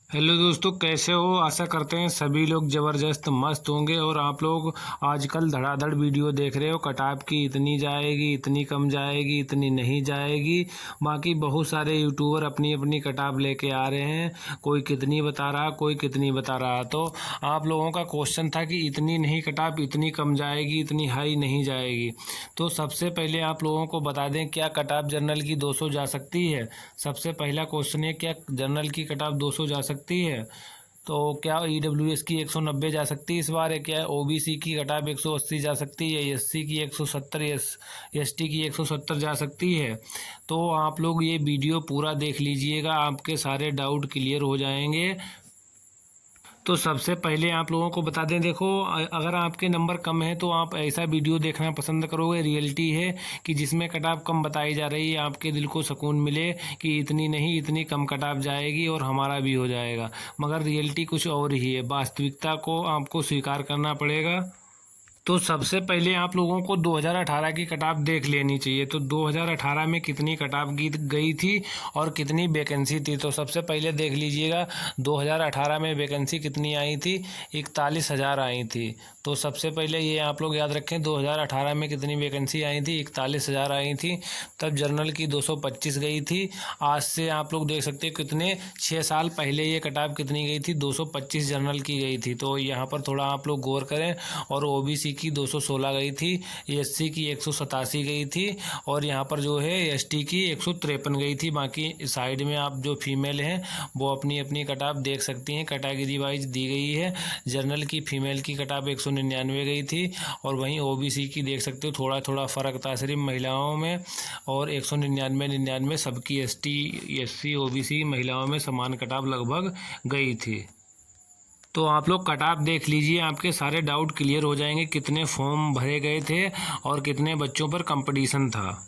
Hello दोस्तों, कैसे हो। आशा करते हैं सभी लोग ज़बरदस्त मस्त होंगे। और आप लोग आजकल धड़ाधड़ वीडियो देख रहे हो। कटाप की इतनी जाएगी, इतनी कम जाएगी, इतनी नहीं जाएगी। बाकी बहुत सारे यूट्यूबर अपनी अपनी कटाप लेके आ रहे हैं। कोई कितनी बता रहा, कोई कितनी बता रहा। तो आप लोगों का क्वेश्चन था कि इतनी नहीं कटाप, इतनी कम जाएगी, इतनी हाई नहीं जाएगी। तो सबसे पहले आप लोगों को बता दें, क्या कटाप जनरल की 200 जा सकती है। सबसे पहला क्वेश्चन है, क्या जनरल की कटाप 200 जा सकती है। तो क्या ईडब्ल्यूएस की 190 जा सकती है इस बार है। क्या ओबीसी की कटाप 180 जा सकती है। एससी की 170, एसटी की 170 जा सकती है। तो आप लोग ये वीडियो पूरा देख लीजिएगा, आपके सारे डाउट क्लियर हो जाएंगे। तो सबसे पहले आप लोगों को बता दें, देखो अगर आपके नंबर कम है तो आप ऐसा वीडियो देखना पसंद करोगे। रियलिटी है कि जिसमें कटाप कम बताई जा रही है, आपके दिल को सुकून मिले कि इतनी नहीं, इतनी कम कटाप जाएगी और हमारा भी हो जाएगा। मगर रियलिटी कुछ और ही है, वास्तविकता को आपको स्वीकार करना पड़ेगा। तो सबसे पहले आप लोगों को 2018 की कटाप देख लेनी चाहिए। तो 2018 में कितनी कटाप गई थी और कितनी वैकेंसी थी। तो सबसे पहले देख लीजिएगा 2018 में वैकेंसी कितनी आई थी, 41,000 आई थी। तो सबसे पहले ये आप लोग याद रखें, 2018 में कितनी वैकेंसी आई थी, 41,000 आई थी। तब जनरल की 225 गई थी। आज से आप लोग देख सकते हैं कितने 6 साल पहले ये कटाप कितनी गई थी, 225 जनरल की गई थी। तो यहाँ पर थोड़ा आप लोग गौर करें। और ओबीसी की 216 गई थी, एससी की 187 गई थी, और यहाँ पर जो है एसटी की 153 गई थी। बाकी साइड में आप जो फीमेल हैं वो अपनी अपनी कटाप देख सकती हैं, कैटेगरी वाइज दी गई है। जनरल की फीमेल की कटाप 199 गई थी, और वहीं ओबीसी की देख सकते हो थोड़ा थोड़ा फ़र्क था सिर्फ महिलाओं में। और 199 सबकी एसटी, एससी, ओबीसी महिलाओं में समान कटाप लगभग गई थी। तो आप लोग कटाप देख लीजिए, आपके सारे डाउट क्लियर हो जाएंगे। कितने फॉर्म भरे गए थे और कितने बच्चों पर कंपटीशन था।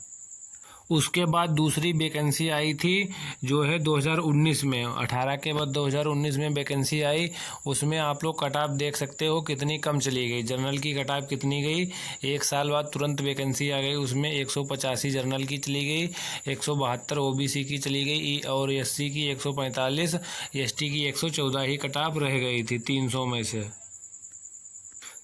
उसके बाद दूसरी वैकेंसी आई थी जो है 2019 में। 18 के बाद 2019 में वैकेंसी आई। उसमें आप लोग कटाप देख सकते हो कितनी कम चली गई। जनरल की कटाप कितनी गई, 1 साल बाद तुरंत वैकेंसी आ गई, उसमें 185 जनरल की चली गई, 172 ओबीसी की चली गई, और एससी की 145, एसटी की 114 ही कटाप रह गई थी 300 में से।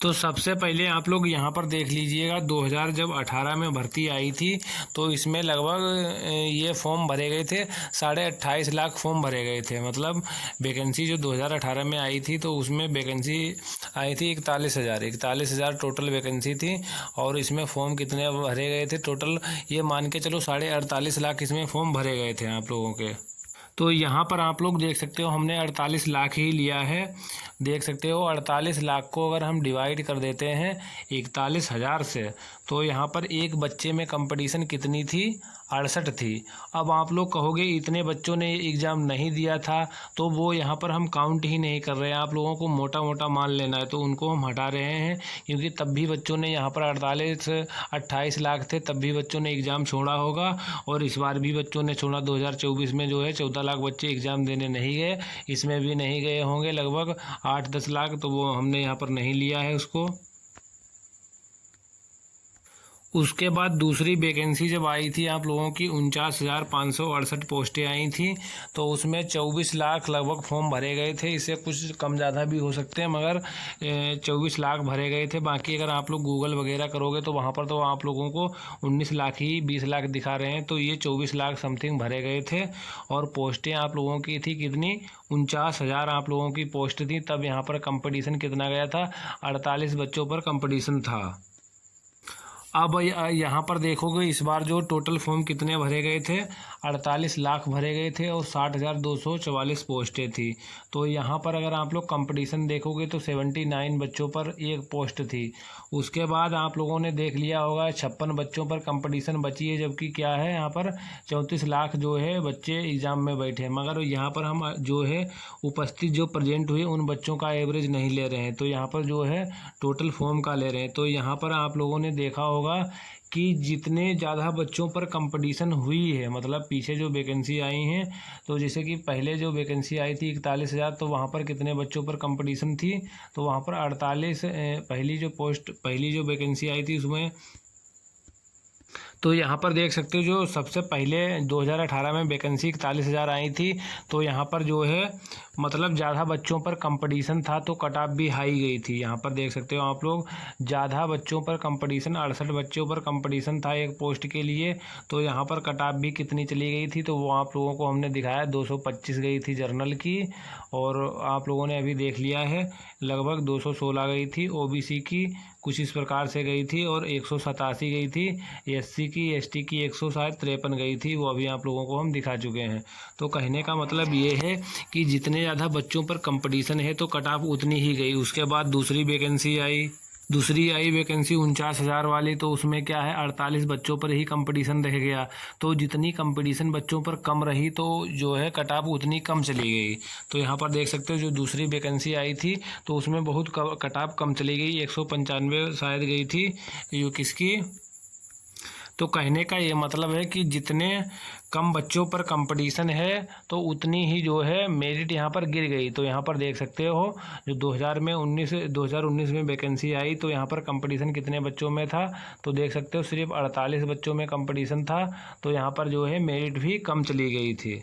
तो सबसे पहले आप लोग यहाँ पर देख लीजिएगा, 2000 जब 18 में भर्ती आई थी तो इसमें लगभग ये फॉर्म भरे गए थे, 28.5 लाख फॉर्म भरे गए थे। मतलब वैकेंसी जो 2018 में आई थी तो उसमें वैकेंसी आई थी 41,000 टोटल वैकेंसी थी। और इसमें फॉर्म कितने भरे गए थे टोटल, ये मान के चलो 48.5 लाख इसमें फॉर्म भरे गए थे आप लोगों के। तो यहाँ पर आप लोग देख सकते हो हमने 48 लाख ही लिया है। देख सकते हो 48 लाख को अगर हम डिवाइड कर देते हैं 41,000 से, तो यहाँ पर एक बच्चे में कंपटीशन कितनी थी, 68 थी। अब आप लोग कहोगे इतने बच्चों ने एग्ज़ाम नहीं दिया था, तो वो यहाँ पर हम काउंट ही नहीं कर रहे हैं। आप लोगों को मोटा मोटा मान लेना है, तो उनको हम हटा रहे हैं। क्योंकि तब भी बच्चों ने यहाँ पर 28 लाख थे, तब भी बच्चों ने एग्ज़ाम छोड़ा होगा। और इस बार भी बच्चों ने छोड़ा। 2024 में जो है 14 लाख बच्चे एग्ज़ाम देने नहीं गए, इसमें भी नहीं गए होंगे लगभग 8-10 लाख। तो वो हमने यहाँ पर नहीं लिया है उसको। उसके बाद दूसरी वैकेंसी जब आई थी आप लोगों की 49,568 पोस्टें आई थी। तो उसमें 24 लाख लगभग फॉर्म भरे गए थे। इससे कुछ कम ज़्यादा भी हो सकते हैं, मगर 24 लाख भरे गए थे। बाकी अगर आप लोग गूगल वगैरह करोगे तो वहाँ पर तो आप लोगों को 19 लाख ही 20 लाख दिखा रहे हैं। तो ये 24 लाख समथिंग भरे गए थे। और पोस्टें आप लोगों की थी कितनी, 49,000 आप लोगों की पोस्ट थी। तब यहाँ पर कंपटीशन कितना गया था, 48 बच्चों पर कंपटीशन था। अब यहाँ पर देखोगे इस बार जो टोटल फॉर्म कितने भरे गए थे, 48 लाख भरे गए थे और 60,244 पोस्टें थी। तो यहाँ पर अगर आप लोग कंपटीशन देखोगे तो 79 बच्चों पर एक पोस्ट थी। उसके बाद आप लोगों ने देख लिया होगा 56 बच्चों पर कंपटीशन बची है, जबकि क्या है यहाँ पर 34 लाख जो है बच्चे एग्ज़ाम में बैठे हैं। मगर यहाँ पर हम जो है उपस्थित जो प्रेजेंट हुए उन बच्चों का एवरेज नहीं ले रहे हैं, तो यहाँ पर जो है टोटल फॉर्म का ले रहे हैं। तो यहाँ पर आप लोगों ने देखा होगा कि जितने ज़्यादा बच्चों पर कंपटीशन हुई है, मतलब पीछे जो वैकेंसी आई हैं, तो जैसे कि पहले जो वैकेंसी आई थी 41,000, तो वहाँ पर कितने बच्चों पर कंपटीशन थी, तो वहाँ पर 48 पहली जो वैकेंसी आई थी उसमें तो यहाँ पर देख सकते हो जो सबसे पहले 2018 में वैकेंसी 41,000 आई थी, तो यहाँ पर जो है मतलब ज़्यादा बच्चों पर कंपटीशन था तो कट ऑफ भी हाई गई थी। यहाँ पर देख सकते हो आप लोग, ज़्यादा बच्चों पर कंपटीशन 68 बच्चों पर कंपटीशन था एक पोस्ट के लिए, तो यहाँ पर कट ऑफ भी कितनी चली गई थी तो वो आप लोगों को हमने दिखाया 225 गई थी जर्नल की, और आप लोगों ने अभी देख लिया है लगभग 216 गई थी ओबीसी की, कुछ इस प्रकार से गई थी, और 187 गई थी एससी की, एसटी की 153 गई थी, वो अभी आप लोगों को हम दिखा चुके हैं। तो कहने का मतलब ये है कि जितने ज़्यादा बच्चों पर कंपटीशन है तो कट ऑफ उतनी ही गई। उसके बाद दूसरी आई वैकेंसी 49,000 वाली, तो उसमें क्या है 48 बच्चों पर ही कंपटीशन रह गया। तो जितनी कंपटीशन बच्चों पर कम रही तो जो है कट ऑफ उतनी कम चली गई। तो यहाँ पर देख सकते हो जो दूसरी वैकेंसी आई थी तो उसमें बहुत कट ऑफ कम चली गई, 195 शायद गई थी ये किसकी। तो कहने का ये मतलब है कि जितने कम बच्चों पर कंपटीशन है तो उतनी ही जो है मेरिट यहाँ पर गिर गई। तो यहाँ पर देख सकते हो जो 2019 में वैकेंसी आई तो यहाँ पर कंपटीशन कितने बच्चों में था, तो देख सकते हो सिर्फ 48 बच्चों में कंपटीशन था, तो यहाँ पर जो है मेरिट भी कम चली गई थी।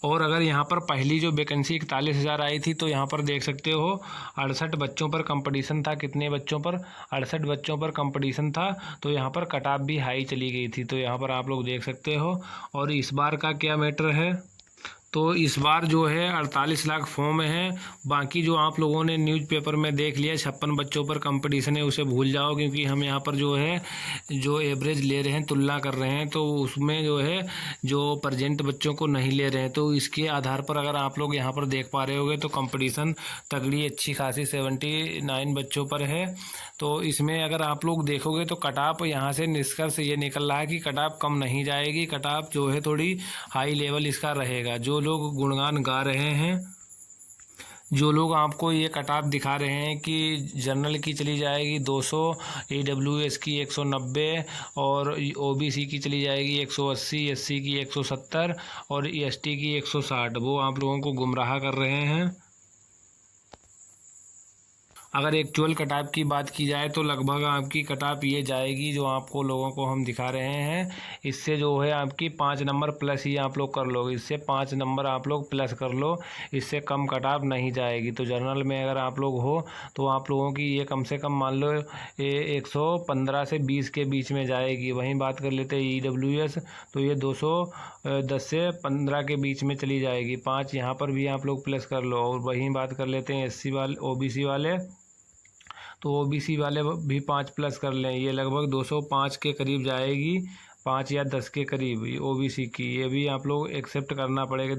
और अगर यहाँ पर पहली जो वैकेंसी 41,000 आई थी तो यहाँ पर देख सकते हो 68 बच्चों पर कंपटीशन था, कितने बच्चों पर 68 बच्चों पर कंपटीशन था, तो यहाँ पर कट ऑफ भी हाई चली गई थी। तो यहाँ पर आप लोग देख सकते हो। और इस बार का क्या मैटर है, तो इस बार जो है 48 लाख फॉर्म है। बाकी जो आप लोगों ने न्यूज़पेपर में देख लिया 56 बच्चों पर कंपटीशन है उसे भूल जाओ, क्योंकि हम यहाँ पर जो है जो एवरेज ले रहे हैं तुलना कर रहे हैं तो उसमें जो है जो प्रेजेंट बच्चों को नहीं ले रहे हैं। तो इसके आधार पर अगर आप लोग यहाँ पर देख पा रहे होगे तो कंपटीशन तगड़ी अच्छी खासी 79 बच्चों पर है। तो इसमें अगर आप लोग देखोगे तो कट ऑफ यहाँ से निष्कर्ष ये निकल रहा है कि कट ऑफ कम नहीं जाएगी, कट ऑफ जो है थोड़ी हाई लेवल इसका रहेगा। जो लोग गुणगान गा रहे हैं, जो लोग आपको ये कट ऑफ दिखा रहे हैं कि जनरल की चली जाएगी 200, AWS की 190 और OBC की चली जाएगी 180, SC की 170 और ST की 160, वो आप लोगों को गुमराह कर रहे हैं। अगर एक्चुअल कट ऑफ की बात की जाए तो लगभग आपकी कट ऑफ ये जाएगी जो आपको लोगों को हम दिखा रहे हैं, इससे जो है आपकी 5 नंबर प्लस ही आप लोग कर लो, इससे 5 नंबर आप लोग प्लस कर लो, इससे कम कट ऑफ नहीं जाएगी। तो जर्नल में अगर आप लोग हो तो आप लोगों की ये कम से कम मान लो 115 से 20 के बीच में जाएगी। वहीं बात कर लेते हैं EWS तो ये 210 से 15 के बीच में चली जाएगी, 5 यहाँ पर भी आप लोग प्लस कर लो। और वहीं बात कर लेते हैं SC वाले OBC वाले, तो OBC वाले भी 5 प्लस कर लें, ये लगभग 205 के करीब जाएगी, 5 या 10 के करीब OBC की, ये भी आप लोग एक्सेप्ट करना पड़ेगा।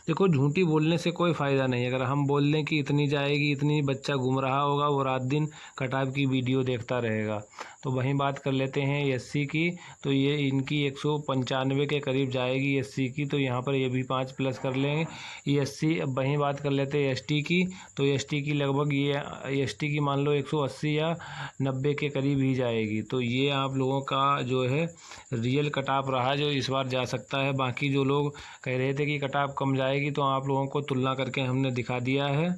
देखो झूठी बोलने से कोई फ़ायदा नहीं। अगर हम बोल दें कि इतनी जाएगी इतनी, बच्चा घूम रहा होगा वो रात दिन कट ऑफ की वीडियो देखता रहेगा। तो वहीं बात कर लेते हैं SC की, तो ये इनकी 195 के करीब जाएगी SC की, तो यहाँ पर ये भी 5 प्लस कर लेंगे ये SC। अब वहीं बात कर लेते हैं ST की, तो ST की लगभग ये ST की मान लो 180 या 90 के करीब ही जाएगी। तो ये आप लोगों का जो है रियल कट ऑफ रहा जो इस बार जा सकता है। बाकी जो लोग कह रहे थे कि कट ऑफ कम जाएगी तो आप लोगों को तुलना करके हमने दिखा दिया है।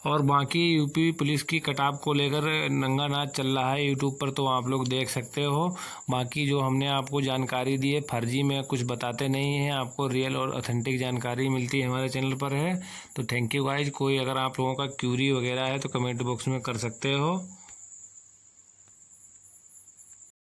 और बाकी यूपी पुलिस की कट ऑफ को लेकर नंगा नाच चल रहा है यूट्यूब पर, तो आप लोग देख सकते हो। बाकी जो हमने आपको जानकारी दी है फर्जी में कुछ बताते नहीं हैं, आपको रियल और ऑथेंटिक जानकारी मिलती है हमारे चैनल पर है। तो थैंक यू गाइज। कोई अगर आप लोगों का क्यूरी वगैरह है तो कमेंट बॉक्स में कर सकते हो।